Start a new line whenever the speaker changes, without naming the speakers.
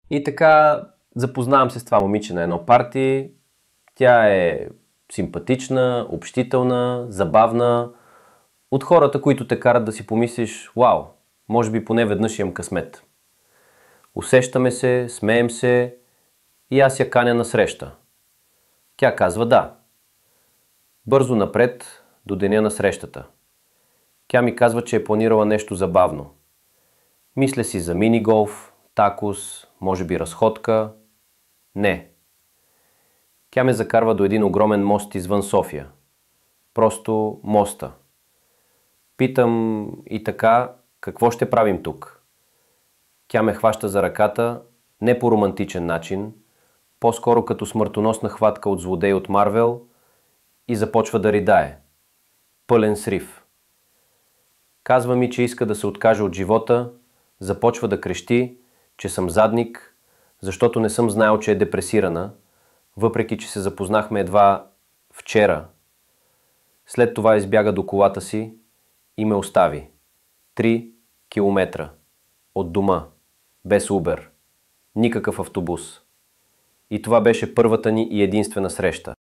И така запознавам се с това момиче на едно парти. Тя е симпатична, общителна, забавна. От хората, които те карат да си помислиш, вау, може би поне веднъж имам късмет. Усещаме се, смеем се и аз я каня на среща. Тя казва да. Бързо напред до деня на срещата. Тя ми казва, че е планирала нещо забавно. Мисля си за мини-голф, такос, може би разходка. Не. Тя ме закарва до един огромен мост извън София. Просто моста. Питам и така, какво ще правим тук? Тя ме хваща за ръката, не по романтичен начин, по-скоро като смъртоносна хватка от злодей от Марвел и започва да ридае. Пълен срив. Казва ми, че иска да се откаже от живота, започва да крещи, че съм задник, защото не съм знаел, че е депресирана, въпреки че се запознахме едва вчера. След това избяга до колата си и ме остави. 3 километра. От дома. Без Убер. Никакъв автобус. И това беше първата ни и единствена среща.